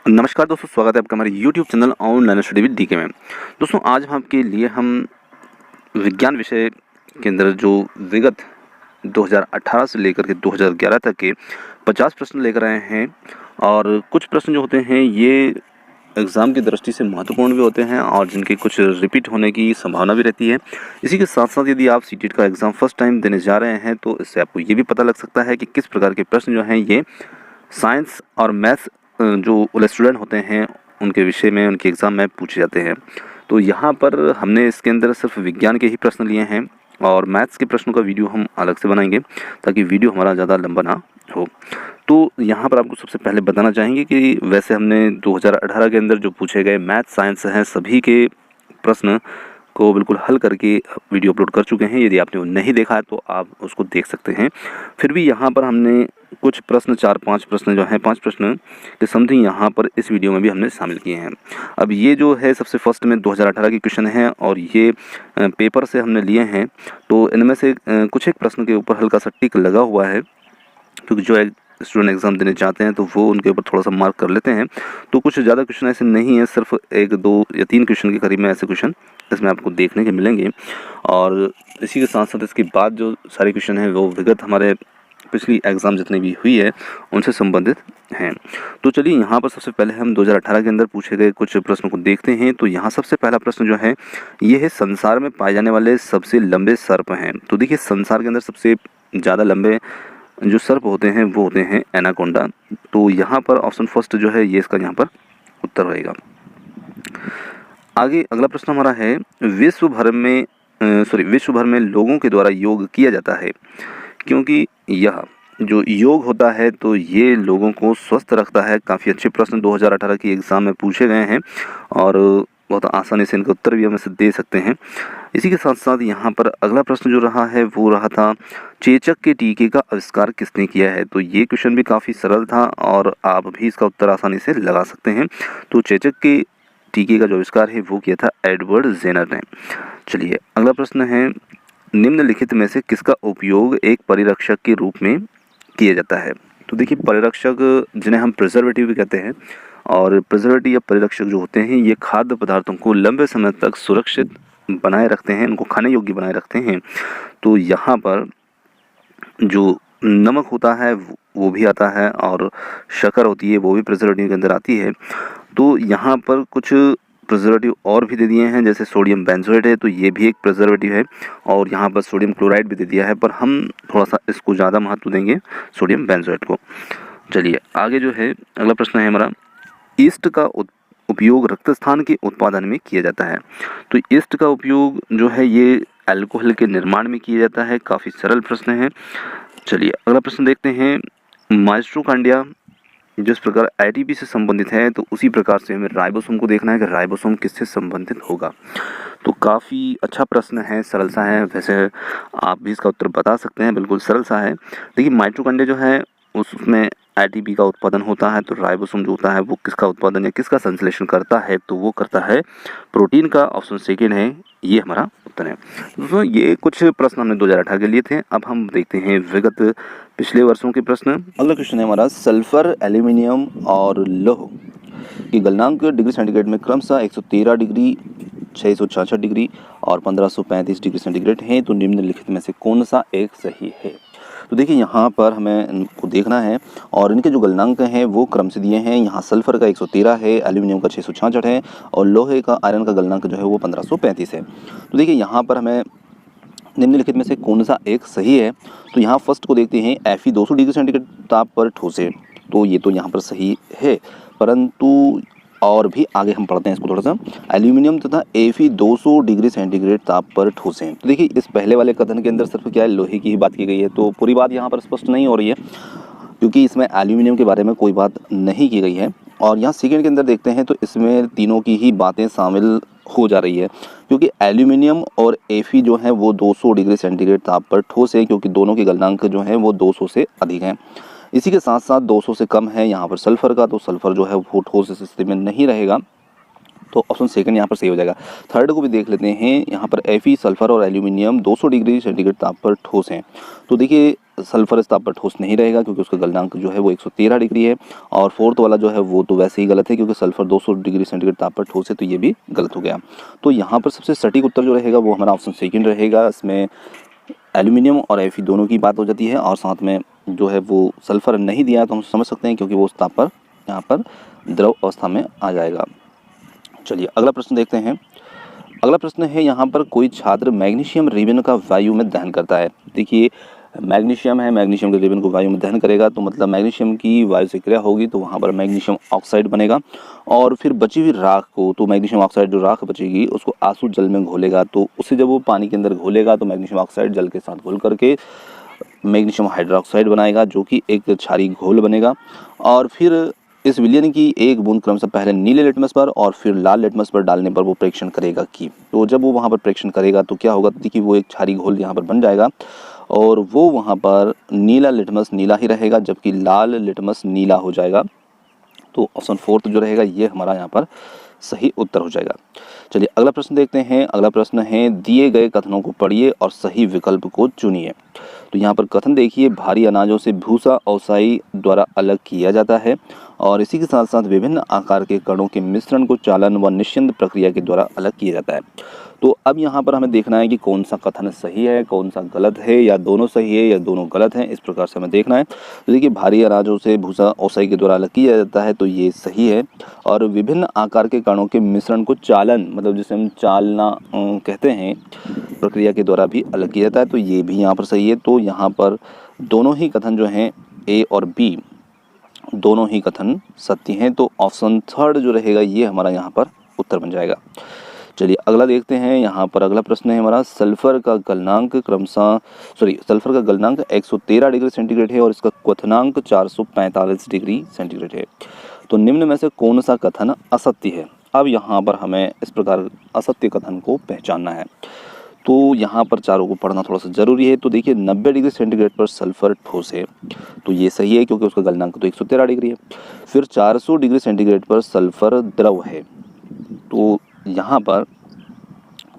नमस्कार दोस्तों, स्वागत है आपका हमारे YouTube channel online study with DK में। दोस्तों आज हम आपके लिए हम विज्ञान विषय के अंदर जो विगत 2018 से लेकर के 2011 तक के 50 प्रश्न लेकर आए हैं। और कुछ प्रश्न जो होते हैं ये एग्ज़ाम की दृष्टि से महत्वपूर्ण भी होते हैं और जिनके कुछ रिपीट होने की संभावना भी रहती है। इसी के साथ साथ यदि आप सीटेट का एग्ज़ाम फर्स्ट टाइम देने जा रहे हैं तो इससे आपको ये भी पता लग सकता है कि किस प्रकार के प्रश्न जो हैं ये साइंस और मैथ्स जो वाले स्टूडेंट होते हैं उनके विषय में उनके एग्ज़ाम में पूछे जाते हैं। तो यहाँ पर हमने इसके अंदर सिर्फ विज्ञान के ही प्रश्न लिए हैं और मैथ्स के प्रश्नों का वीडियो हम अलग से बनाएंगे ताकि वीडियो हमारा ज़्यादा लंबा ना हो। तो यहाँ पर आपको सबसे पहले बताना चाहेंगे कि वैसे हमने 2018 के अंदर जो पूछे गए मैथ साइंस हैं सभी के प्रश्न को बिल्कुल हल करके वीडियो अपलोड कर चुके हैं। यदि आपने वो नहीं देखा है तो आप उसको देख सकते हैं। फिर भी यहाँ पर हमने कुछ प्रश्न 4-5 प्रश्न जो हैं 5 प्रश्न के समथिंग यहाँ पर इस वीडियो में भी हमने शामिल किए हैं। अब ये जो है सबसे फर्स्ट में 2018 के क्वेश्चन हैं और ये पेपर से हमने लिए हैं। तो इनमें से कुछ एक प्रश्न के ऊपर हल्का सा टिक लगा हुआ है क्योंकि जो स्टूडेंट एग्ज़ाम देने चाहते हैं तो वो उनके ऊपर थोड़ा सा मार्क कर लेते हैं। तो कुछ ज़्यादा क्वेश्चन ऐसे नहीं है, सिर्फ 1, 2 या 3 क्वेश्चन के करीब में ऐसे क्वेश्चन इसमें आपको देखने के मिलेंगे। और इसी के साथ साथ इसके बाद जो सारे क्वेश्चन हैं वो विगत हमारे पिछली एग्ज़ाम जितनी भी हुई है उनसे संबंधित हैं। तो चलिए यहाँ पर सबसे पहले हम 2018 के अंदर पूछे गए कुछ प्रश्नों को देखते हैं। तो यहाँ सबसे पहला प्रश्न जो है ये है संसार में पाए जाने वाले सबसे लंबे सर्प हैं। तो देखिए संसार के अंदर सबसे ज़्यादा लंबे जो सर्प होते हैं वो होते हैं एनाकोंडा। तो यहाँ पर ऑप्शन फर्स्ट जो है ये इसका यहाँ पर उत्तर रहेगा। आगे अगला प्रश्न हमारा है विश्व भर में लोगों के द्वारा योग किया जाता है क्योंकि यह जो योग होता है तो ये लोगों को स्वस्थ रखता है। काफ़ी अच्छे प्रश्न 2018 की एग्ज़ाम में पूछे गए हैं और बहुत आसानी से इनका उत्तर भी हम इसे दे सकते हैं। इसी के साथ साथ यहाँ पर अगला प्रश्न जो रहा है वो रहा था चेचक के टीके का आविष्कार किसने किया है। तो ये क्वेश्चन भी काफ़ी सरल था और आप भी इसका उत्तर आसानी से लगा सकते हैं। तो चेचक के टीके का जो आविष्कार है वो किया था एडवर्ड जेनर ने। चलिए अगला प्रश्न है निम्नलिखित में से किसका उपयोग एक परिरक्षक के रूप में किया जाता है। तो देखिए परिरक्षक जिन्हें हम प्रिजर्वेटिव भी कहते हैं और प्रिजर्वेटिव या परिरक्षक जो होते हैं ये खाद्य पदार्थों को लंबे समय तक सुरक्षित बनाए रखते हैं, इनको खाने योग्य बनाए रखते हैं। तो यहाँ पर जो नमक होता है वो भी आता है और शक्कर होती है वो भी प्रिजर्वेटिव के अंदर आती है। तो यहाँ पर कुछ प्रिजर्वेटिव और भी दे दिए हैं जैसे सोडियम बेंजोएट है तो ये भी एक प्रिजर्वेटिव है और यहाँ पर सोडियम क्लोराइड भी दे दिया है, पर हम थोड़ा सा इसको ज़्यादा महत्व देंगे सोडियम बेंजोएट को। चलिए आगे जो है अगला प्रश्न है हमारा ईस्ट का उपयोग रक्तस्थान के उत्पादन में किया जाता है। तो ईस्ट का उपयोग जो है ये अल्कोहल के निर्माण में किया जाता है। काफ़ी सरल प्रश्न है। चलिए अगला प्रश्न देखते हैं माइटोकॉन्ड्रिया जिस प्रकार एटीपी से संबंधित है तो उसी प्रकार से हमें राइबोसोम को देखना है कि राइबोसोम किससे संबंधित होगा। तो काफ़ी अच्छा प्रश्न है, सरल सा है। वैसे आप भी इसका उत्तर बता सकते हैं, बिल्कुल सरल सा है। देखिए माइटोकॉन्ड्रिया जो है उसमें एटीपी का उत्पादन होता है तो राइबोसोम जो होता है वो किसका उत्पादन या किसका संश्लेषण करता है तो वो करता है प्रोटीन का। ऑप्शन सेकेंड है ये हमारा उत्तर है। दोस्तों ये कुछ प्रश्न हमने 2018 के लिए थे। अब हम देखते हैं विगत पिछले वर्षों के प्रश्न। अगला क्वेश्चन है हमारा सल्फर, एल्यूमिनियम और लौह की गलनांक डिग्री सेंटीग्रेड में क्रमशः 113 डिग्री, 666 डिग्री और 1535 डिग्री सेंटीग्रेड है। तो निम्नलिखित में से कौन सा एक सही है। तो देखिए यहाँ पर हमें इनको देखना है और इनके जो गलनांक हैं वो क्रम से दिए हैं। यहाँ सल्फर का 113 है, एल्यूमिनियम का 666 है और लोहे का आयरन का गलनांक जो है वो 1535 है। तो देखिए यहाँ पर हमें निम्नलिखित में से कौन सा एक सही है। तो यहाँ फर्स्ट को देखते हैं Fe 200 डिग्री सेंटीग्रेड ताप पर ठोस है। तो ये तो यहाँ पर सही है, परंतु और भी आगे हम पढ़ते हैं इसको थोड़ा सा। एल्यूमिनियम तथा Fe 200 डिग्री सेंटीग्रेड ताप पर ठोस हैं। तो देखिए इस पहले वाले कथन के अंदर सिर्फ क्या है लोहे की ही बात की गई है, तो पूरी बात यहाँ पर स्पष्ट नहीं हो रही है क्योंकि इसमें एल्यूमिनियम के बारे में कोई बात नहीं की गई है। और यहाँ सेकेंड के अंदर देखते हैं तो इसमें तीनों की ही बातें शामिल हो जा रही है क्योंकि एल्यूमिनियम और Fe जो है वो 200 डिग्री सेंटीग्रेड ताप पर ठोस है क्योंकि दोनों के गलनांक जो है वो 200 से अधिक हैं। इसी के साथ साथ 200 से कम है यहाँ पर सल्फर का, तो सल्फर जो है वो ठोस स्थिति में नहीं रहेगा। तो ऑप्शन सेकंड यहाँ पर सही हो जाएगा। थर्ड को भी देख लेते हैं। यहाँ पर Fe, सल्फर और एल्यूमिनियम 200 डिग्री सेंटीग्रेड ताप पर ठोस हैं। तो देखिए सल्फर इस ताप पर ठोस नहीं रहेगा क्योंकि उसका गलनांक जो है वो 113 डिग्री है। और फोर्थ वाला जो है वो तो वैसे ही गलत है क्योंकि सल्फर 200 डिग्री सेंटीग्रेड ताप पर ठोस है, तो ये भी गलत हो गया। तो यहाँ पर सबसे सटीक उत्तर जो रहेगा वो हमारा ऑप्शन सेकंड रहेगा। इसमें एल्यूमिनियम और Fe दोनों की बात हो जाती है और साथ में जो है वो सल्फर नहीं दिया तो हम समझ सकते हैं क्योंकि वो उस ताप पर यहाँ पर द्रव अवस्था में आ जाएगा। चलिए अगला प्रश्न देखते हैं। अगला प्रश्न है यहाँ पर कोई छात्र मैग्नीशियम रिबन का वायु में दहन करता है। देखिए मैग्नीशियम है, मैग्नीशियम के रिबन को वायु में दहन करेगा तो मतलब मैग्नीशियम की वायु से क्रिया होगी तो वहाँ पर मैग्नीशियम ऑक्साइड बनेगा और फिर बची हुई राख को, तो मैग्नीशियम ऑक्साइड जो राख बचेगी उसको आसू जल में घोलेगा, तो उसे जब वो पानी के अंदर घोलेगा तो मैग्नीशियम ऑक्साइड जल के साथ घुल करके मैग्नीशियम हाइड्रोक्साइड बनाएगा जो कि एक क्षारीय घोल बनेगा। और फिर इस विलयन की एक बूंद क्रमशः पहले नीले लिटमस पर और फिर लाल लिटमस पर डालने पर वो प्रेक्षण करेगा कि, तो जब वो वहाँ पर प्रेक्षण करेगा तो क्या होगा कि वो एक क्षारीय घोल यहाँ पर बन जाएगा और वो वहाँ पर नीला लिटमस नीला ही रहेगा जबकि लाल लिटमस नीला हो जाएगा। तो ऑप्शन फोर्थ जो रहेगा ये हमारा यहाँ पर सही उत्तर हो जाएगा। चलिए अगला प्रश्न देखते हैं। अगला प्रश्न है दिए गए कथनों को पढ़िए और सही विकल्प को चुनिए। तो यहाँ पर कथन देखिए, भारी अनाजों से भूसा औसाई द्वारा अलग किया जाता है और इसी के साथ साथ विभिन्न आकार के कणों के मिश्रण को चालन व निश्चिंद प्रक्रिया के द्वारा अलग किया जाता है। तो अब यहाँ पर हमें देखना है कि कौन सा कथन सही है, कौन सा गलत है, या दोनों सही है या दोनों गलत हैं, इस प्रकार से हमें देखना है। तो देखिए भारी अनाजों से भूसा औसाई के द्वारा अलग किया जाता है तो ये सही है और विभिन्न आकार के कणों के मिश्रण को चालन, मतलब जिसे हम चालना कहते हैं, प्रक्रिया के द्वारा भी अलग किया जाता है, तो ये भी यहाँ पर सही है। तो यहाँ पर दोनों ही कथन जो हैं ए और बी दोनों ही कथन सत्य हैं, तो ऑप्शन थर्ड जो रहेगा ये हमारा यहाँ पर उत्तर बन जाएगा। चलिए अगला देखते हैं। यहाँ पर अगला प्रश्न है हमारा, सल्फर का गलनांक सल्फर का गलनांक 113 डिग्री सेंटीग्रेड है और इसका क्वथनांक 445 डिग्री सेंटीग्रेड है। तो निम्न में से कौन सा कथन असत्य है। अब यहाँ पर हमें इस प्रकार असत्य कथन को पहचानना है, तो यहाँ पर चारों को पढ़ना थोड़ा सा ज़रूरी है। तो देखिए 90 डिग्री सेंटीग्रेड पर सल्फर ठोस है, तो ये सही है क्योंकि उसका गलनांक तो 113 डिग्री है। फिर 400 डिग्री सेंटीग्रेड पर सल्फर द्रव है, तो यहाँ पर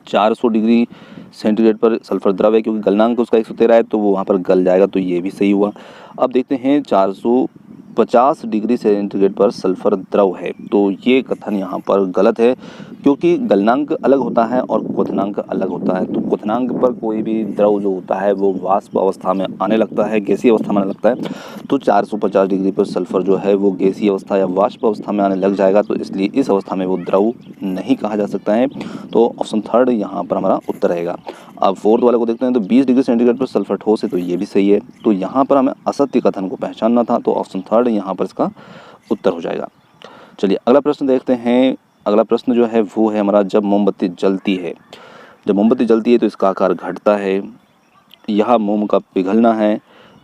400 डिग्री सेंटीग्रेड पर सल्फर द्रव है क्योंकि गलनांक उसका 113 है तो वो वहाँ पर गल जाएगा, तो ये भी सही हुआ। अब देखते हैं 450 डिग्री सेंटीग्रेड पर सल्फर द्रव है, तो ये कथन यहाँ पर गलत है क्योंकि गलनांक अलग होता है और क्वथनांक अलग होता है। तो क्वथनांक पर कोई भी द्रव जो होता है वो वाष्प अवस्था में आने लगता है, गैसीय अवस्था में आने लगता है, तो 450 डिग्री पर सल्फर जो है वो गैसीय अवस्था या वाष्प अवस्था में आने लग जाएगा, तो इसलिए इस अवस्था में वो द्रव नहीं कहा जा सकता है। तो ऑप्शन थर्ड यहाँ पर हमारा उत्तर रहेगा। अब फोर्थ वाले को देखते हैं। तो 20 डिग्री सेंटीग्रेड पर सल्फर ठोस है, तो ये भी सही है। तो यहाँ पर हमें असत्य कथन को पहचानना था, तो ऑप्शन थर्ड यहाँ पर इसका उत्तर हो जाएगा। चलिए अगला प्रश्न देखते हैं। अगला प्रश्न जो है वो है हमारा, जब मोमबत्ती जलती है तो इसका आकार घटता है, यह मोम का पिघलना है,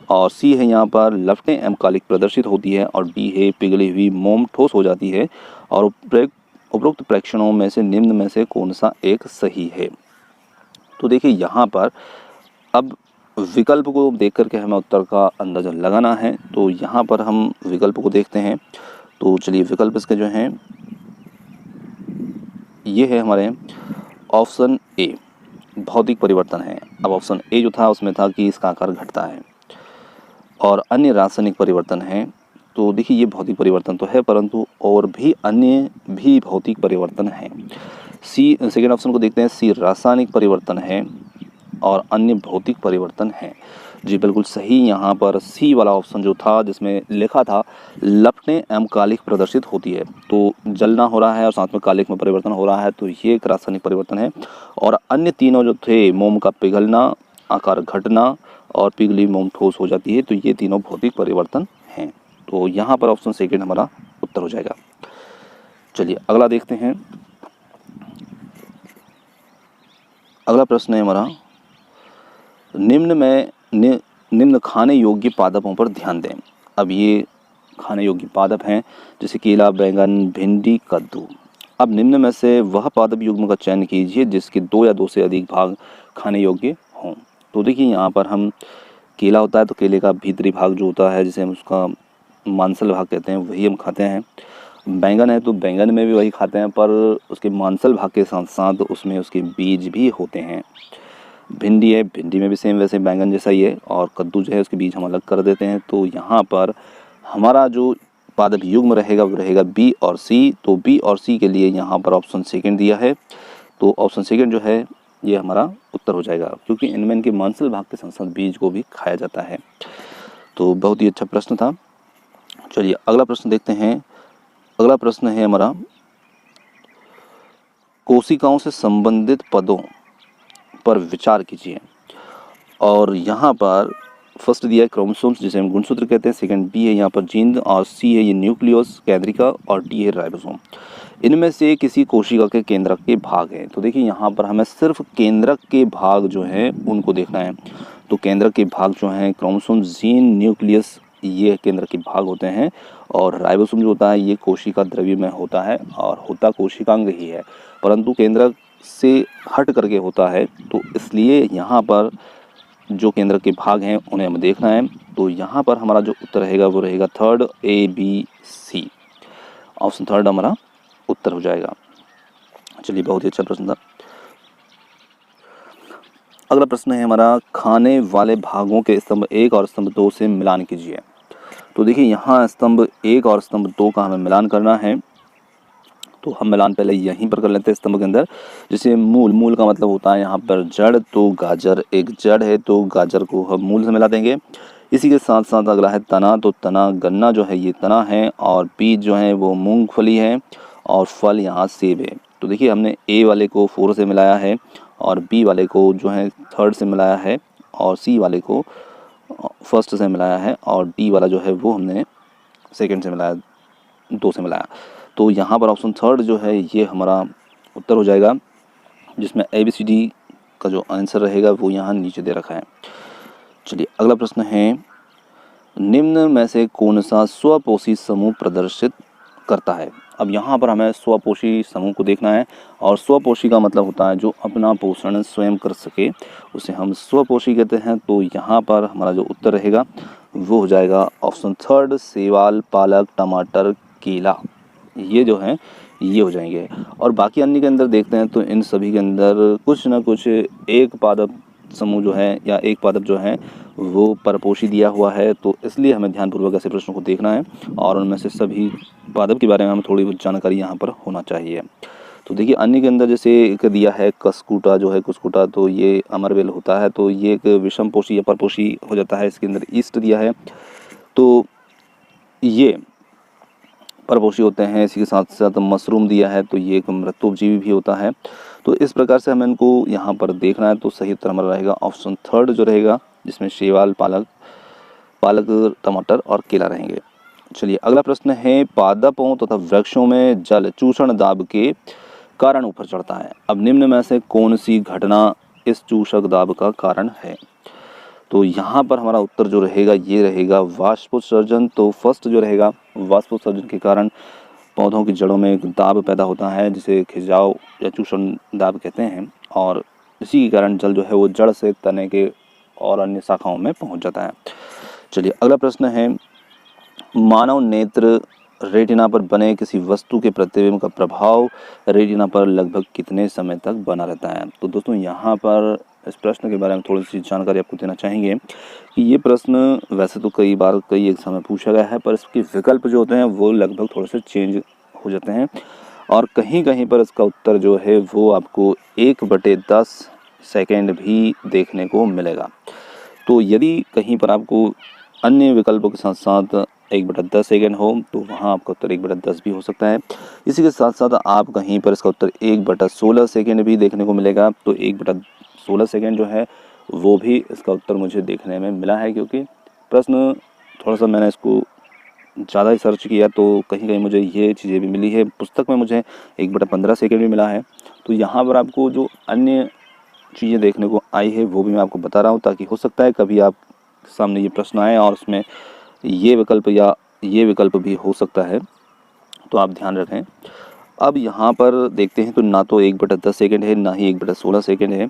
और सी है यहाँ पर लपटें एमकालिक प्रदर्शित होती है, और डी है पिघली हुई मोम ठोस हो जाती है, और उपरोक्त प्रेक्षणों में से निम्न में से कौन सा एक सही है। तो देखिए यहाँ पर अब विकल्प को देख करके हमें उत्तर का अंदाज़ा लगाना है, तो यहाँ पर हम विकल्प को देखते हैं। तो चलिए विकल्प इसके जो हैं ये है हमारे ऑप्शन ए, भौतिक परिवर्तन है। अब ऑप्शन ए जो था उसमें था कि इसका आकार घटता है, और अन्य रासायनिक परिवर्तन है। तो देखिए ये भौतिक परिवर्तन तो है परंतु और भी अन्य भी भौतिक परिवर्तन हैं। सी सेकेंड ऑप्शन को देखते हैं, सी रासायनिक परिवर्तन है और अन्य भौतिक परिवर्तन है। जी बिल्कुल सही, यहाँ पर सी वाला ऑप्शन जो था जिसमें लिखा था लपटें एमकालिक प्रदर्शित होती है, तो जलना हो रहा है और साथ में कालिक में परिवर्तन हो रहा है, तो ये एक रासायनिक परिवर्तन है। और अन्य तीनों जो थे, मोम का पिघलना, आकार घटना और पिघली मोम ठोस हो जाती है, तो ये तीनों भौतिक परिवर्तन हैं। तो यहाँ पर ऑप्शन सेकेंड हमारा उत्तर हो जाएगा। चलिए अगला देखते हैं। अगला प्रश्न है हमारा, निम्न खाने योग्य पादपों पर ध्यान दें। अब ये खाने योग्य पादप हैं जैसे केला, बैंगन, भिंडी, कद्दू। अब निम्न में से वह पादप युग्म का चयन कीजिए जिसके 2 या 2 से अधिक भाग खाने योग्य हों। तो देखिए यहाँ पर हम केला होता है तो केले का भीतरी भाग जो होता है जिसे हम उसका मांसल भाग कहते हैं वही हम खाते हैं। बैंगन है तो बैंगन में भी वही खाते हैं पर उसके मांसल भाग के साथ साथ उसमें उसके बीज भी होते हैं। भिंडी है, भिंडी में भी सेम वैसे बैंगन जैसा ही है, और कद्दू जो है उसके बीज हम अलग कर देते हैं। तो यहाँ पर हमारा जो पादप युग्म रहेगा वो रहेगा बी और सी। तो बी और सी के लिए यहाँ पर ऑप्शन सेकंड दिया है, तो ऑप्शन सेकंड जो है ये हमारा उत्तर हो जाएगा, क्योंकि इनमें इनके मांसल भाग के साथ साथ बीज को भी खाया जाता है। तो बहुत ही अच्छा प्रश्न था। चलिए अगला प्रश्न देखते हैं। अगला प्रश्न है हमारा, कोशिकाओं से संबंधित पदों पर विचार कीजिए। और यहाँ पर फर्स्ट दिया है क्रोमोसोम्स, जिसे हम गुणसूत्र कहते हैं। सेकंड बी है यहाँ पर जीन, और सी है ये न्यूक्लियस कैद्रिका, और डी है राइबोसोम। इनमें से किसी कोशिका के केंद्रक के भाग हैं। तो देखिए यहाँ पर हमें सिर्फ केंद्रक के भाग जो हैं उनको देखना है। तो केंद्रक के भाग जो हैं क्रोमोसोम, जीन, न्यूक्लियस, ये केंद्र के भाग होते हैं। और राइबोसोम जो होता है ये कोशिका द्रव्य में होता है और होता कोशिकांग ही है, परंतु केंद्रक से हट करके होता है। तो इसलिए यहाँ पर जो केंद्र के भाग हैं उन्हें हमें देखना है। तो यहाँ पर हमारा जो उत्तर रहेगा वो रहेगा third, A B C. Option third हमारा उत्तर हो जाएगा। चलिए बहुत ही अच्छा प्रश्न था। अगला प्रश्न है हमारा, खाने वाले भागों के स्तंभ 1 और स्तंभ 2 से मिलान कीजिए। तो देखिए यहाँ स्तंभ 1 और स्तंभ 2 का हमें मिलान करना है। तो हम मिलान पहले यहीं पर कर लेते हैं स्तंभ के अंदर। जैसे मूल का मतलब होता है यहाँ पर जड़, तो गाजर एक जड़ है, तो गाजर को हम मूल से मिला देंगे। इसी के साथ साथ अगला है तना, तो तना, गन्ना जो है ये तना है, और बीज जो है वो मूंगफली है, और फल यहाँ सेब है। तो देखिए हमने ए वाले को 4 से मिलाया है, और बी वाले को जो है थर्ड से मिलाया है, और सी वाले को फर्स्ट से मिलाया है, और डी वाला जो है वो हमने सेकंड से मिलाया, 2 से मिलाया। तो यहाँ पर ऑप्शन थर्ड जो है ये हमारा उत्तर हो जाएगा, जिसमें ABCD का जो आंसर रहेगा वो यहाँ नीचे दे रखा है। चलिए अगला प्रश्न है, निम्न में से कौन सा स्वपोषी समूह प्रदर्शित करता है। अब यहाँ पर हमें स्वपोषी समूह को देखना है, और स्वपोषी का मतलब होता है जो अपना पोषण स्वयं कर सके, उसे हम स्वपोषी कहते हैं। तो यहाँ पर हमारा जो उत्तर रहेगा वो हो जाएगा ऑप्शन थर्ड, सेवाल, पालक, टमाटर, केला, ये जो हैं ये हो जाएंगे। और बाकी अन्य के अंदर देखते हैं तो इन सभी के अंदर कुछ ना कुछ एक पादप समूह जो है या एक पादप जो है वो परपोषी दिया हुआ है। तो इसलिए हमें ध्यानपूर्वक ऐसे प्रश्नों को देखना है, और उनमें से सभी पादप के बारे में हमें थोड़ी बहुत जानकारी यहाँ पर होना चाहिए। तो देखिए अन्य के अंदर जैसे एक दिया है कसकूटा, जो है कुसकुटा, तो ये अमरवेल होता है, तो ये एक विषमपोषी या परपोषी हो जाता है। इसके अंदर ईस्ट दिया है, तो ये परपोषी होते हैं। इसी के साथ साथ मशरूम दिया है, तो ये एक मृत्युपजीवी भी होता है। तो इस प्रकार से हमें इनको यहाँ पर देखना है। तो सही उत्तर हमारा रहेगा ऑप्शन थर्ड जो रहेगा, जिसमें शैवाल, पालक, टमाटर और केला रहेंगे। चलिए अगला प्रश्न है, पादपों तथा वृक्षों में जल चूषण दाब के कारण ऊपर चढ़ता है। अब निम्न में से कौन सी घटना इस चूषक दाब का कारण है। तो यहाँ पर हमारा उत्तर जो रहेगा ये रहेगा वाष्पोत्सर्जन। तो फर्स्ट जो रहेगा, वाष्पोत्सर्जन के कारण पौधों की जड़ों में एक दाब पैदा होता है, जिसे खिंचाव या चूषण दाब कहते हैं, और इसी के कारण जल जो है वो जड़ से तने के और अन्य शाखाओं में पहुँच जाता है। चलिए अगला प्रश्न है, मानव नेत्र रेटिना पर बने किसी वस्तु के प्रतिबिंब का प्रभाव रेटिना पर लगभग कितने समय तक बना रहता है। तो दोस्तों यहाँ पर इस प्रश्न के बारे में थोड़ी सी जानकारी आपको देना चाहेंगे कि ये प्रश्न वैसे तो कई बार कई एग्जाम में पूछा गया है, पर इसके विकल्प जो होते हैं वो लगभग थोड़े से चेंज हो जाते हैं, और कहीं कहीं पर इसका उत्तर जो है वो आपको 1/10 सेकेंड भी देखने को मिलेगा। तो यदि कहीं पर आपको अन्य विकल्पों के साथ साथ 1/10 सेकेंड हो तो वहाँ आपका उत्तर 1/10 भी हो सकता है। इसी के साथ साथ आप कहीं पर इसका उत्तर 1/16 सेकेंड भी देखने को मिलेगा। तो 1/16 सेकेंड जो है वो भी इसका उत्तर मुझे देखने में मिला है, क्योंकि प्रश्न थोड़ा सा मैंने इसको ज़्यादा ही सर्च किया, तो कहीं कहीं मुझे ये चीज़ें भी मिली है। पुस्तक में मुझे 1/15 सेकेंड भी मिला है। तो यहाँ पर आपको जो अन्य चीज़ें देखने को आई है वो भी मैं आपको बता रहा हूँ, ताकि हो सकता है कभी आप सामने ये प्रश्न आए और उसमें ये विकल्प या ये विकल्प भी हो सकता है, तो आप ध्यान रखें। अब यहाँ पर देखते हैं तो ना तो 1/10 सेकेंड है, ना ही 1/16 सेकेंड है,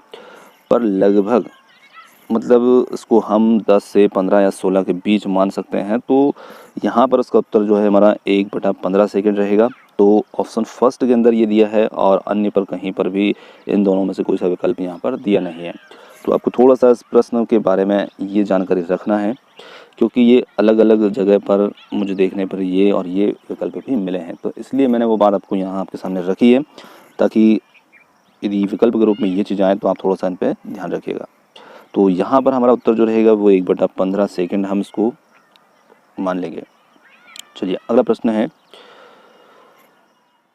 पर लगभग मतलब इसको हम 10 से 15 या 16 के बीच मान सकते हैं। तो यहाँ पर इसका उत्तर जो है हमारा 1/15 सेकेंड रहेगा। तो ऑप्शन फर्स्ट के अंदर ये दिया है, और अन्य पर कहीं पर भी इन दोनों में से कोई सा विकल्प यहाँ पर दिया नहीं है। तो आपको थोड़ा सा इस प्रश्न के बारे में ये जानकारी रखना है, क्योंकि ये अलग अलग जगह पर मुझे देखने पर ये और ये विकल्प भी मिले हैं, तो इसलिए मैंने वो बात आपको यहाँ आपके सामने रखी है, ताकि यदि विकल्प के रूप में ये चीज़ आए तो आप थोड़ा सा इन पर ध्यान रखिएगा। तो यहाँ पर हमारा उत्तर जो रहेगा वो 1/15 सेकेंड हम इसको मान लेंगे। चलिए अगला प्रश्न है,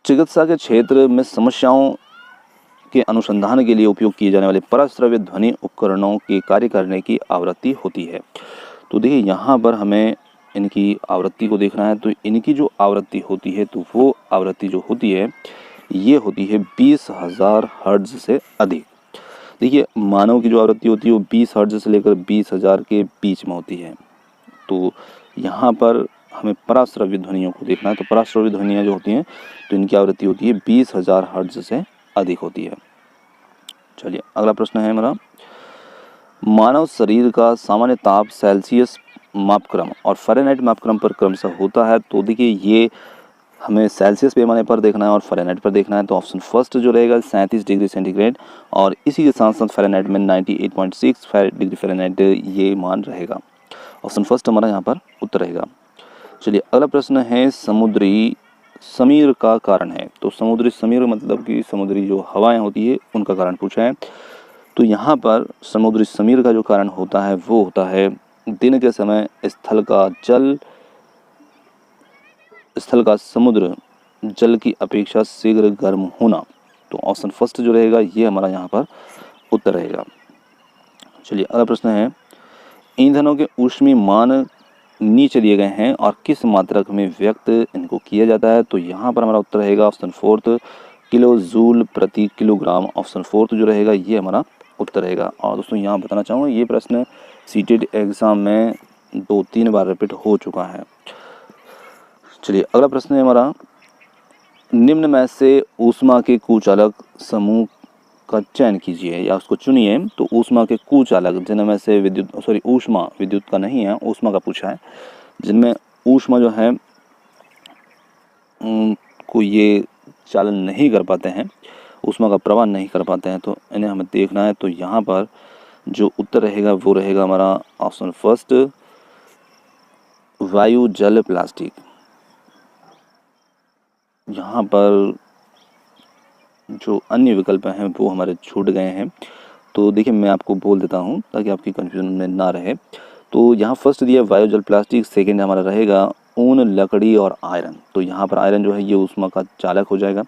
चिकित्सा के क्षेत्र में समस्याओं के अनुसंधान के लिए उपयोग किए जाने वाले पराश्रव्य ध्वनि उपकरणों के कार्य करने की आवृत्ति होती है। तो देखिए यहाँ पर हमें इनकी आवृत्ति को देखना है, तो इनकी जो आवृत्ति होती है तो वो आवृत्ति जो होती है ये होती है 20,000 हर्ट्ज से अधिक। देखिए मानव की जो आवृत्ति होती है वो 20 हर्ट्ज से लेकर 20,000 के बीच में होती है। तो यहाँ पर हमें पराश्रव्य ध्वनियों को देखना है, तो पराश्रव्य ध्वनियाँ जो होती हैं तो इनकी आवृत्ति होती है 20,000 हर्ट्ज से अधिक होती है। चलिए अगला प्रश्न है हमारा, मानव शरीर का सामान्य ताप सेल्सियस मापक्रम और फ़ारेनहाइट मापक्रम पर क्रमशः होता है। तो देखिए ये हमें सेल्सियस पैमाने पर देखना है और फ़ारेनहाइट पर देखना है। तो ऑप्शन फर्स्ट जो रहेगा 37 डिग्री सेंटीग्रेड, और इसी के साथ साथ फ़ारेनहाइट में 98.6 डिग्री फ़ारेनहाइट ये मान रहेगा। ऑप्शन फर्स्ट हमारा यहाँ पर उत्तर रहेगा। चलिए अगला प्रश्न है, समुद्री समीर का कारण है। तो समुद्री समीर मतलब कि समुद्री जो हवाएं होती है उनका कारण पूछा है। तो यहाँ पर समुद्री समीर का जो कारण होता है वो होता है दिन के समय स्थल का समुद्र जल की अपेक्षा शीघ्र गर्म होना। तो ऑप्शन फर्स्ट जो रहेगा ये हमारा यहाँ पर उत्तर रहेगा। चलिए अगला प्रश्न है, ईंधनों के ऊष्मीय मान नीचे दिए गए हैं और किस मात्रक में व्यक्त इनको किया जाता है। तो यहाँ पर हमारा उत्तर रहेगा ऑप्शन फोर्थ, किलो जूल प्रति किलोग्राम। ऑप्शन फोर्थ जो रहेगा ये हमारा उत्तर रहेगा। और दोस्तों यहाँ बताना चाहूँगा ये प्रश्न सीटेट एग्ज़ाम में 2-3 बार रिपीट हो चुका है। चलिए अगला प्रश्न है हमारा, निम्न में से ऊष्मा के कुचालक समूह का चयन कीजिए या उसको चुनिए। तो ऊष्मा के कुचालक जिनमें से ऊष्मा विद्युत का नहीं है, ऊष्मा का पूछा है, जिनमें ऊष्मा जो है को ये चालन नहीं कर पाते हैं, ऊष्मा का प्रवाह नहीं कर पाते हैं, तो इन्हें हमें देखना है। तो यहाँ पर जो उत्तर रहेगा वो रहेगा हमारा ऑप्शन फर्स्ट, वायु जल प्लास्टिक। यहाँ पर जो अन्य विकल्प हैं वो हमारे छूट गए हैं। तो देखिए मैं आपको बोल देता हूँ ताकि आपकी कन्फ्यूजन में ना रहे। तो यहाँ फर्स्ट दिया वायु जल प्लास्टिक, सेकेंड हमारा रहेगा ऊन लकड़ी और आयरन। तो यहाँ पर आयरन जो है ये ऊष्मा का चालक हो जाएगा।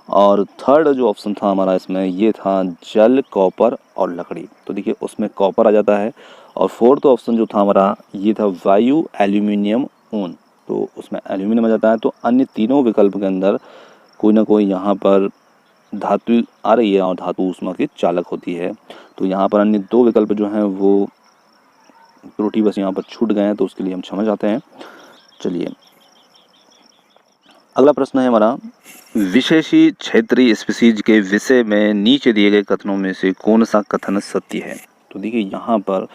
और थर्ड जो ऑप्शन था हमारा इसमें ये था जल, कॉपर और लकड़ी। तो देखिए उसमें कॉपर आ जाता है। और फोर्थ ऑप्शन जो था हमारा ये था वायु, एल्यूमिनियम, ऊन। तो उसमें एल्यूमिनियम आ जाता है। तो अन्य तीनों विकल्प के अंदर कोई ना कोई यहाँ पर धातु आ रही है और धातु ऊष्मा की चालक होती है। तो यहाँ पर अन्य दो विकल्प जो हैं वो त्रुटि बस यहाँ पर छूट गए हैं, तो उसके लिए हम क्षमा चाहते हैं। चलिए अगला प्रश्न है हमारा, विशेषी क्षेत्रीय स्पीशीज के विषय में नीचे दिए गए कथनों में से कौन सा कथन सत्य है। तो देखिए यहाँ पर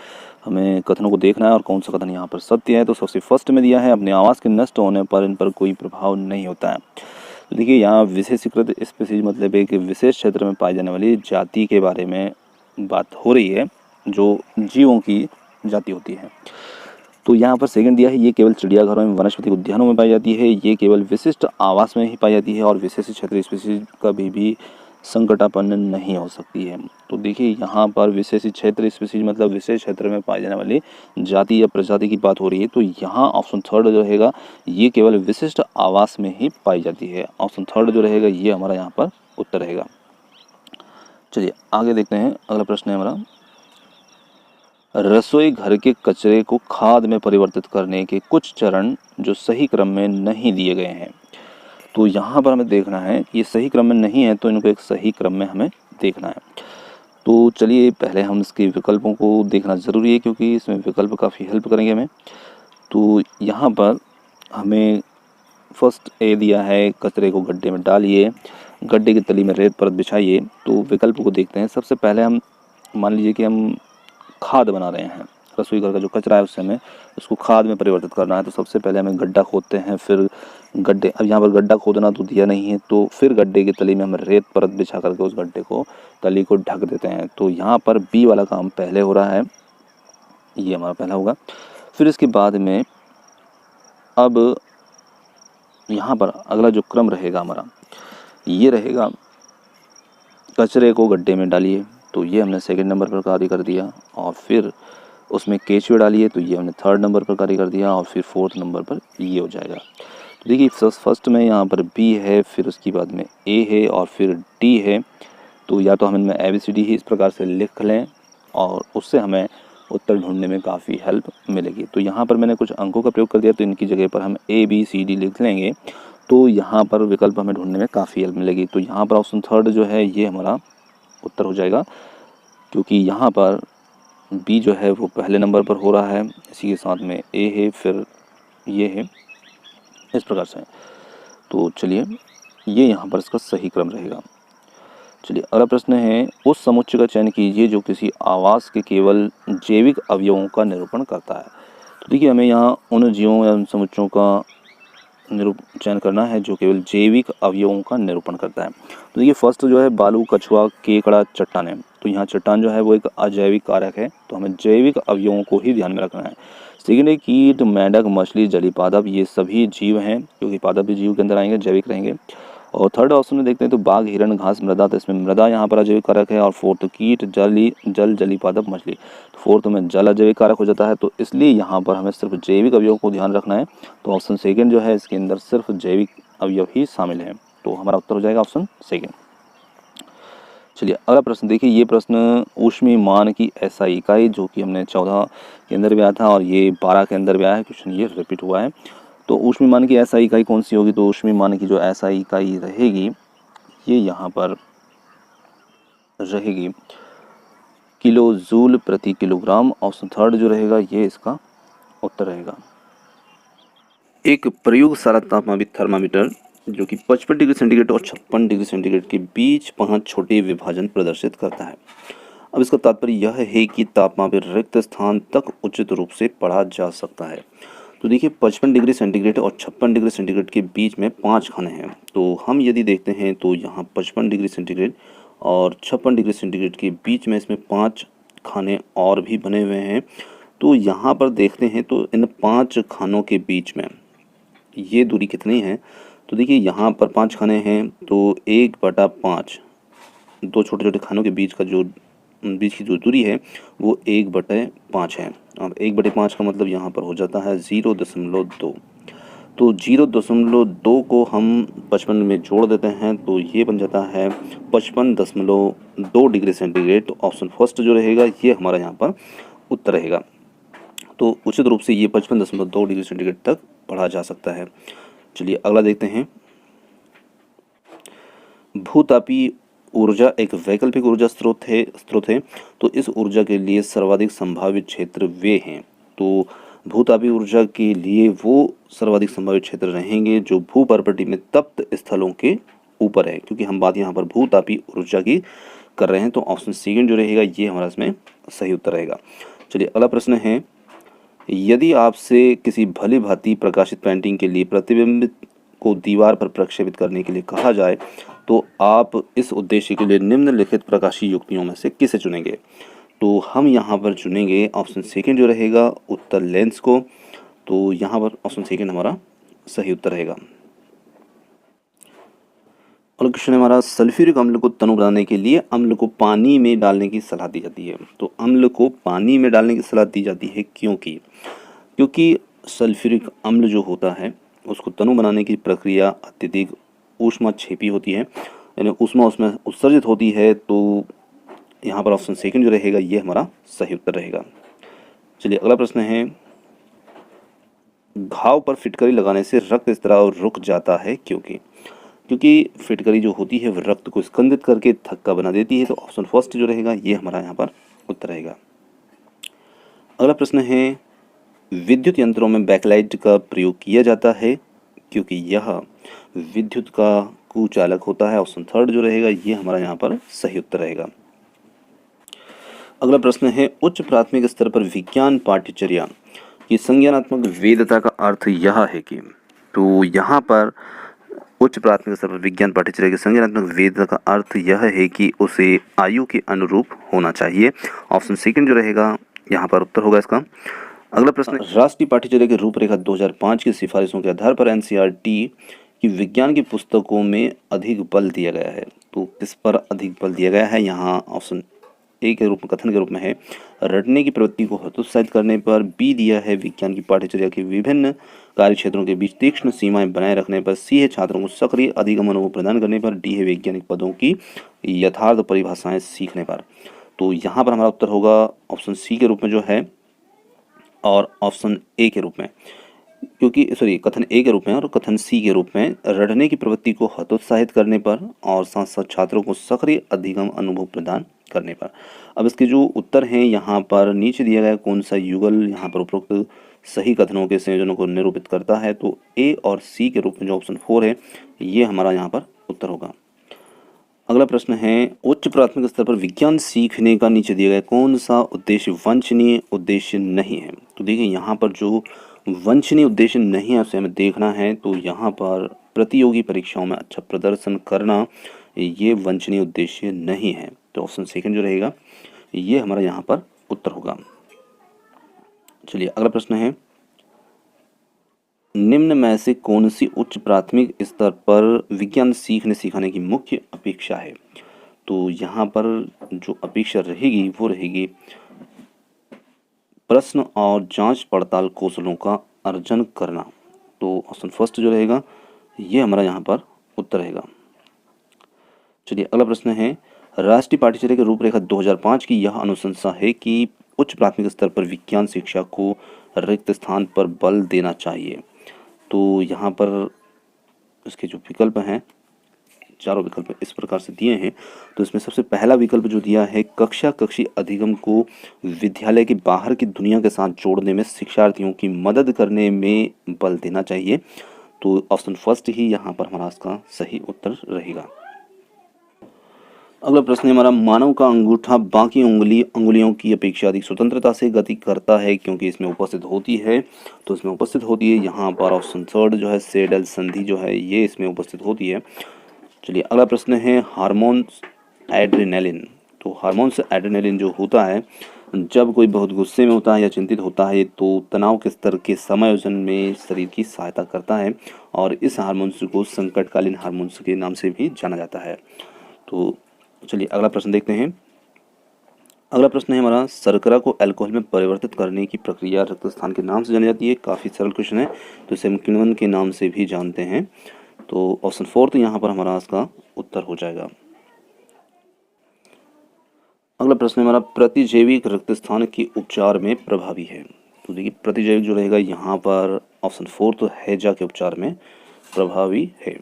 हमें कथनों को देखना है और कौन सा कथन यहाँ पर सत्य है। तो सबसे फर्स्ट में दिया है, अपने आवास के नष्ट होने पर इन पर कोई प्रभाव नहीं होता है। तो देखिए यहाँ विशेषीकृत स्पीशीज मतलब एक विशेष क्षेत्र में पाई जाने वाली जाति के बारे में बात हो रही है, जो जीवों की जाति होती है। तो यहाँ पर सेकंड दिया है, ये केवल चिड़ियाघरों में, वनस्पति उद्यानों में पाई जाती है, ये केवल विशिष्ट आवास में ही पाई जाती है और विशेष क्षेत्रीय स्पीशीज कभी भी संकटापन्न नहीं हो सकती है। तो देखिए यहाँ पर विशेष क्षेत्रीय स्पीशीज मतलब विशेष क्षेत्र में पाई जाने वाली जाति या प्रजाति की बात हो रही है। तो यहाँ ऑप्शन थर्ड जो रहेगा ये केवल विशिष्ट आवास में ही पाई जाती है। ऑप्शन थर्ड जो रहेगा ये हमारा यहाँ पर उत्तर रहेगा। चलिए आगे देखते हैं, अगला प्रश्न है हमारा, रसोई घर के कचरे को खाद में परिवर्तित करने के कुछ चरण जो सही क्रम में नहीं दिए गए हैं। तो यहाँ पर हमें देखना है ये सही क्रम में नहीं है, तो इनको एक सही क्रम में हमें देखना है। तो चलिए पहले हम इसके विकल्पों को देखना ज़रूरी है, क्योंकि इसमें विकल्प काफ़ी हेल्प करेंगे हमें। तो यहाँ पर हमें फर्स्ट ए दिया है, कचरे को गड्ढे में डालिए, गड्ढे की तली में रेत परत बिछाइए। तो विकल्प को देखते हैं। सबसे पहले हम मान लीजिए कि हम खाद बना रहे हैं, रसोई घर का जो कचरा है उससे हमें उसको खाद में परिवर्तित करना है। तो सबसे पहले हमें गड्ढा खोदते हैं, फिर गड्ढे, अब यहाँ पर गड्ढा खोदना तो दिया नहीं है, तो फिर गड्ढे के तले में हम रेत परत बिछा करके उस गड्ढे को, तली को ढक देते हैं। तो यहाँ पर बी वाला काम पहले हो रहा है, ये हमारा पहला होगा। फिर इसके बाद में अब यहाँ पर अगला जो क्रम रहेगा हमारा, ये रहेगा कचरे को गड्ढे में डालिए, तो ये हमने सेकंड नंबर पर कार्य कर दिया। और फिर उसमें केचुए डालिए, तो ये हमने थर्ड नंबर पर कार्य कर दिया। और फिर फोर्थ नंबर पर ये हो जाएगा। तो देखिए फर्स्ट में यहाँ पर बी है, फिर उसके बाद में ए है और फिर डी है। तो या तो हम इनमें ABCD ही इस प्रकार से लिख लें और उससे हमें उत्तर ढूंढने में काफ़ी हेल्प मिलेगी। तो यहाँ पर मैंने कुछ अंकों का प्रयोग कर दिया, तो इनकी जगह पर हम ABCD लिख लेंगे, तो यहाँ पर विकल्प हमें ढूंढने में काफ़ी हेल्प मिलेगी। तो यहाँ पर ऑप्शन थर्ड जो है ये हमारा उत्तर हो जाएगा, क्योंकि यहाँ पर बी जो है वो पहले नंबर पर हो रहा है, इसी के साथ में ए है, फिर ये है, इस प्रकार से। तो चलिए ये यहाँ पर इसका सही क्रम रहेगा। चलिए अगला प्रश्न है, उस समुच्चय का चयन कीजिए जो किसी आवास के केवल जैविक अवयवों का निरूपण करता है। तो देखिए हमें यहाँ उन जीवों या उन समुच्चयों का चयन करना है जो केवल जैविक अवयवों का निरूपण करता है। तो देखिए फर्स्ट जो है बालू, कछुआ, केकड़ा, चट्टान है। तो यहाँ चट्टान जो है वो एक अजैविक कारक है, तो हमें जैविक अवयवों को ही ध्यान में रखना है। सेकेंड है कीट, मेंढक, मछली, जलीय पादप, ये सभी जीव हैं, क्योंकि पादप भी जीव के अंदर आएंगे, जैविक रहेंगे। और थर्ड ऑप्शन में देखते हैं तो बाघ, हिरण, घास, मृदा, तो इसमें मृदा यहाँ पर अजैविक कारक है। और फोर्थ कीट, जलीय पादप, मछली, तो फोर्थ में जल अजैविक कारक हो जाता है। तो इसलिए यहाँ पर हमें सिर्फ जैविक अवयव को ध्यान रखना है। तो ऑप्शन सेकेंड जो है इसके अंदर सिर्फ जैविक अवयव ही शामिल है, तो हमारा उत्तर हो जाएगा ऑप्शन सेकेंड। चलिए अगला प्रश्न देखिए, ये प्रश्न ऊष्मीमान की SI इकाई, जो कि हमने 14 के अंदर भी आया था और ये 12 के अंदर भी आया है, क्वेश्चन ये रिपीट हुआ है। तो ऊष्मीमान की SI इकाई कौन सी होगी? तो ऊष्मीमान की जो SI इकाई रहेगी ये यहाँ पर रहेगी किलो जूल प्रति किलोग्राम। ऑप्शन थर्ड जो रहेगा ये इसका उत्तर रहेगा। एक प्रयोगशाला तापमापित थर्मामीटर जो कि 55 डिग्री सेंटीग्रेड और 56 डिग्री सेंटीग्रेड के बीच 5 छोटे विभाजन प्रदर्शित करता है। अब इसका तात्पर्य यह है कि तापमान पर रिक्त स्थान तक उचित रूप से पढ़ा जा सकता है। तो देखिए 55 डिग्री सेंटीग्रेड और 56 डिग्री सेंटीग्रेड के बीच में 5 खाने हैं। तो हम यदि देखते हैं तो यहाँ 55 डिग्री सेंटीग्रेड और 56 डिग्री सेंटीग्रेड के बीच में इसमें 5 खाने और भी बने हुए हैं। तो यहाँ पर देखते हैं तो इन 5 खानों के बीच में ये दूरी कितनी है? तो देखिए यहाँ पर 5 खाने हैं, तो 1/5, दो छोटे छोटे खानों के बीच की जो दूरी है वो 1/5 है। अब 1/5 का मतलब यहाँ पर हो जाता है 0.2। तो 0.2 को हम 55 में जोड़ देते हैं, तो ये बन जाता है 55.2 डिग्री सेंटीग्रेड। तो ऑप्शन फर्स्ट जो रहेगा ये हमारा यहाँ पर उत्तर रहेगा। तो उचित रूप से ये 55.2 डिग्री सेंटीग्रेड तक पढ़ा जा सकता है। चलिए अगला देखते हैं। भूतापीय ऊर्जा एक वैकल्पिक ऊर्जा स्रोत है। तो इस ऊर्जा के लिए सर्वाधिक संभावित क्षेत्र वे हैं। तो भूतापीय ऊर्जा के लिए वो सर्वाधिक संभावित क्षेत्र रहेंगे जो भूपर्पटी में तप्त स्थलों के ऊपर है, क्योंकि हम बात यहाँ पर भूतापीय ऊर्जा की कर रहे हैं। तो ऑप्शन सेकेंड जो रहेगा ये हमारा इसमें सही उत्तर रहेगा। चलिए अगला प्रश्न है, यदि आपसे किसी भली भांति प्रकाशित पेंटिंग के लिए प्रतिबिंब को दीवार पर प्रक्षेपित करने के लिए कहा जाए तो आप इस उद्देश्य के लिए निम्नलिखित प्रकाशीय युक्तियों में से किसे चुनेंगे? तो हम यहाँ पर चुनेंगे ऑप्शन सेकेंड जो रहेगा उत्तर लेंस को। तो यहाँ पर ऑप्शन सेकेंड हमारा सही उत्तर रहेगा। और क्वेश्चन हमारा, सल्फ्यूरिक अम्ल को तनु बनाने के लिए अम्ल को पानी में डालने की सलाह दी जाती है। तो अम्ल को पानी में डालने की सलाह दी जाती है क्योंकि सल्फ्यूरिक अम्ल जो होता है उसको तनु बनाने की प्रक्रिया अत्यधिक ऊष्माक्षेपी होती है, यानी ऊष्मा उसमें उत्सर्जित होती है। तो यहाँ पर ऑप्शन सेकंड जो रहेगा ये हमारा सही उत्तर रहेगा। चलिए अगला प्रश्न है, घाव पर फिटकरी लगाने से रक्त स्राव रुक जाता है क्योंकि फिटकरी जो होती है वो रक्त को स्कंदित करके थक्का बना देती है। तो ऑप्शन फर्स्ट जो रहेगा ये हमारा यहाँ पर उत्तर रहेगा। अगला प्रश्न है, विद्युत यंत्रों में बैकलाइट का प्रयोग किया जाता है क्योंकि यह विद्युत का कुचालक होता है। ऑप्शन थर्ड जो रहेगा ये हमारा यहाँ पर सही उत्तर रहेगा। अगला प्रश्न है, उच्च प्राथमिक स्तर पर विज्ञान पाठ्यचर्या की संज्ञानात्मक वैधता का अर्थ यह है कि तो यहाँ पर उच्च प्राथमिक स्तर पर विज्ञान पाठ्यचर्या की संज्ञानात्मक वेद का अर्थ यह है कि उसे आयु के अनुरूप होना चाहिए। ऑप्शन सेकंड जो रहेगा यहाँ पर उत्तर होगा इसका। अगला प्रश्न, राष्ट्रीय पाठ्यचर्या की रूपरेखा 2005 की सिफारिशों के आधार पर एनसीईआरटी की विज्ञान की पुस्तकों में अधिक बल दिया गया है। तो किस पर अधिक बल दिया गया है? यहाँ ऑप्शन ए के रूप में, कथन के रूप में है रटने की प्रवृत्ति को हतोत्साहित करने पर, बी दिया है विज्ञान की पाठ्यचर्या के विभिन्न कार्य क्षेत्रों के बीच तीक्ष्ण सीमाएं बनाए रखने पर, सी है छात्रों को सक्रिय अधिगम अनुभव प्रदान करने पर, डी है वैज्ञानिक पदों की यथार्थ परिभाषाएं सीखने पर। तो यहाँ पर हमारा उत्तर होगा ऑप्शन सी के रूप में जो है, और ऑप्शन ए के रूप में, क्योंकि कथन ए के रूप में और कथन सी के रूप में रटने की प्रवृत्ति को हतोत्साहित करने पर और साथ साथ छात्रों को सक्रिय अधिगम अनुभव प्रदान करने पर। अब इसके जो उत्तर हैं यहाँ पर नीचे दिया गया कौन सा युगल यहाँ पर उपरोक्त सही कथनों के संयोजनों को निरूपित करता है? तो ए और सी के रूप में जो ऑप्शन 4 है ये हमारा यहाँ पर उत्तर होगा। अगला प्रश्न है उच्च प्राथमिक स्तर पर विज्ञान सीखने का नीचे दिया गया कौन सा उद्देश्य वांछनीय उद्देश्य नहीं है? तो देखिए यहाँ पर जो वांछनीय उद्देश्य नहीं है उसे हमें देखना है। तो यहाँ पर प्रतियोगी परीक्षाओं में अच्छा प्रदर्शन करना ये वांछनीय उद्देश्य नहीं है। तो ऑप्शन सेकंड जो रहेगा ये हमारा यहाँ पर उत्तर होगा। चलिए अगला प्रश्न है निम्न में से कौन सी उच्च प्राथमिक स्तर पर विज्ञान सीखने सिखाने की मुख्य अपेक्षा है? तो यहाँ पर जो अपेक्षा रहेगी वो रहेगी प्रश्न और जांच पड़ताल कौशलों का अर्जन करना। तो ऑप्शन फर्स्ट जो रहेगा ये हमारा यहाँ पर उत्तर रहेगा। चलिए अगला प्रश्न है राष्ट्रीय पाठ्यचर्या की रूपरेखा 2005 की यह अनुशंसा है कि उच्च प्राथमिक स्तर पर विज्ञान शिक्षा को रिक्त स्थान पर बल देना चाहिए। तो यहाँ पर इसके जो विकल्प हैं, चारों विकल्प इस प्रकार से दिए हैं। तो इसमें सबसे पहला विकल्प जो दिया है कक्षी अधिगम को विद्यालय के बाहर की दुनिया के साथ जोड़ने में शिक्षार्थियों की मदद करने में बल देना चाहिए। तो ऑप्शन फर्स्ट ही यहाँ पर हमारा इसका सही उत्तर रहेगा। अगला प्रश्न है हमारा मानव का अंगूठा बाकी अंगुलियों की अपेक्षा अधिक स्वतंत्रता से गति करता है क्योंकि इसमें उपस्थित होती है। तो इसमें उपस्थित होती है यहाँ पर ऑप्शन थर्ड जो है सेडल संधि जो है ये इसमें उपस्थित होती है। चलिए अगला प्रश्न है हार्मोन्स एड्रेनालिन। तो हार्मोन्स एड्रेनालिन जो होता है जब कोई बहुत गुस्से में होता है या चिंतित होता है तो तनाव के स्तर के समायोजन में शरीर की सहायता करता है और इस हार्मोन्स को संकटकालीन हार्मोन्स के नाम से भी जाना जाता है। तो चलिए अगला प्रश्न देखते हैं। अगला प्रश्न है हमारा शर्करा को अल्कोहल में परिवर्तित करने की प्रक्रिया रक्त स्थान के नाम से जानी जाती है। काफ़ी सरल क्वेश्चन है, तो इसे हम किण्वन के नाम से भी जानते हैं। तो ऑप्शन फोर्थ यहाँ पर हमारा इसका उत्तर हो जाएगा। अगला प्रश्न है हमारा प्रतिजैविक रक्त स्थान के उपचार में प्रभावी है। तो देखिए प्रतिजैविक जो रहेगा यहाँ पर ऑप्शन फोर्थ हैजा के उपचार में प्रभावी है।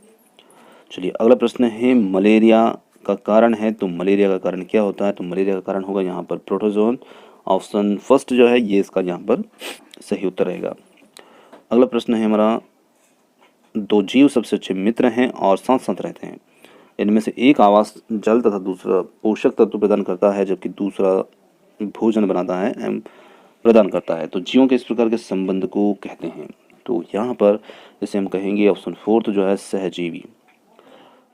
चलिए अगला प्रश्न है मलेरिया का कारण है। तो मलेरिया का कारण क्या होता है? तो मलेरिया का कारण होगा यहाँ पर प्रोटोजोन। ऑप्शन फर्स्ट जो है ये इसका यहाँ पर सही उत्तर रहेगा। अगला प्रश्न है हमारा दो जीव सबसे अच्छे मित्र हैं और साथ साथ रहते हैं, इनमें से एक आवास जल तथा दूसरा पोषक तत्व प्रदान करता है जबकि दूसरा भोजन बनाता है एवं प्रदान करता है। तो जीवों के इस प्रकार के संबंध को कहते हैं। तो यहाँ पर जैसे हम कहेंगे ऑप्शन फोर्थ जो है सहजीवी,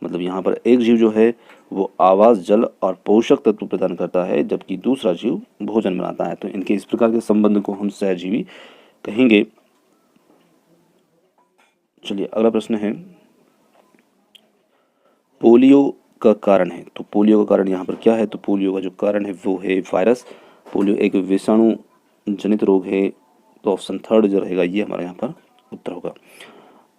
मतलब यहाँ पर एक जीव जो है वो आवास जल और पोषक तत्व प्रदान करता है जबकि दूसरा जीव भोजन बनाता है। तो इनके इस प्रकार के संबंध को हम सहजीवी कहेंगे। चलिए अगला प्रश्न है पोलियो का कारण है। तो पोलियो का कारण यहाँ पर क्या है? तो पोलियो का जो कारण है वो है वायरस। पोलियो एक विषाणु जनित रोग है। तो ऑप्शन थर्ड जो रहेगा ये हमारा यहाँ पर उत्तर होगा।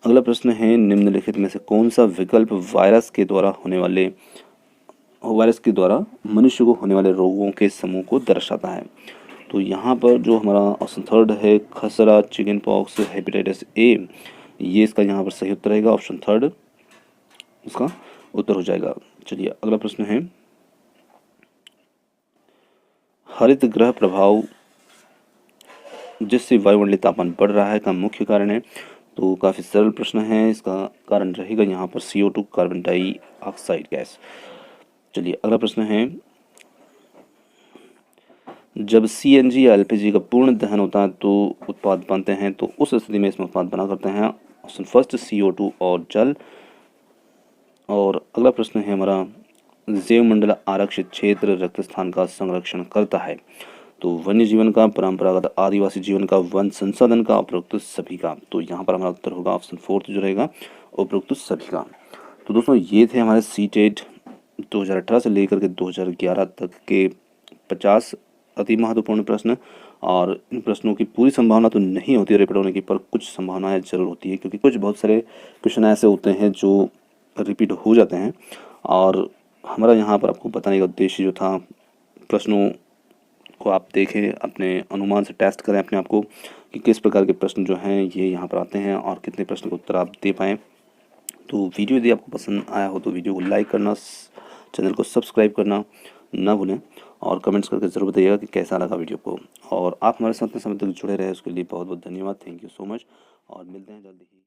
अगला प्रश्न है निम्नलिखित में से कौन सा विकल्प वायरस के द्वारा मनुष्य को होने वाले रोगों के समूह को दर्शाता है? तो यहाँ पर जो हमारा ऑप्शन थर्ड है खसरा, चिकन पॉक्स, हेपेटाइटिस ए, ये इसका यहाँ पर सही उत्तर रहेगा। ऑप्शन थर्ड इसका उत्तर हो जाएगा। चलिए अगला प्रश्न है हरित गृह प्रभाव जिससे वायुमंडलीय तापमान बढ़ रहा है का मुख्य कारण है। तो काफ़ी सरल प्रश्न है, इसका कारण रहेगा यहाँ पर CO2 कार्बन डाइऑक्साइड गैस। चलिए अगला प्रश्न है जब CNG या LPG का पूर्ण दहन होता है तो उत्पाद बनते हैं, तो उस स्थिति में इसमें उत्पाद बना करते हैं ऑप्शन फर्स्ट CO2 और जल। और अगला प्रश्न है हमारा, जैव मंडल आरक्षित क्षेत्र रक्त स्थान का संरक्षण करता है। तो वन्य जीवन का, परंपरागत आदिवासी जीवन का, वन संसाधन का, उपरोक्त सभी का। तो यहाँ पर हमारा उत्तर होगा ऑप्शन फोर्थ जो रहेगा, उपरोक्त सभी का। तो दोस्तों ये थे हमारे सीटेट 2018 से लेकर के 2011 तक के 50 अति महत्वपूर्ण प्रश्न। और इन प्रश्नों की पूरी संभावना तो नहीं होती है रिपीट होने की, पर कुछ संभावनाएं जरूर होती है, क्योंकि कुछ बहुत सारे क्वेश्चन ऐसे होते हैं जो रिपीट हो जाते हैं। और हमारा यहाँ पर आपको बताने का उद्देश्य जो था, प्रश्नों को आप देखें, अपने अनुमान से टेस्ट करें अपने आप को कि किस प्रकार के प्रश्न जो हैं ये यहाँ पर आते हैं और कितने प्रश्न का उत्तर आप दे पाएँ। तो वीडियो यदि आपको पसंद आया हो तो वीडियो को लाइक करना, चैनल को सब्सक्राइब करना ना भूलें, और कमेंट्स करके ज़रूर बताइएगा कि कैसा लगा वीडियो को। और आप हमारे साथ इतने समय तक जुड़े रहे उसके लिए बहुत बहुत धन्यवाद। थैंक यू सो मच, और मिलते हैं जल्दी ही।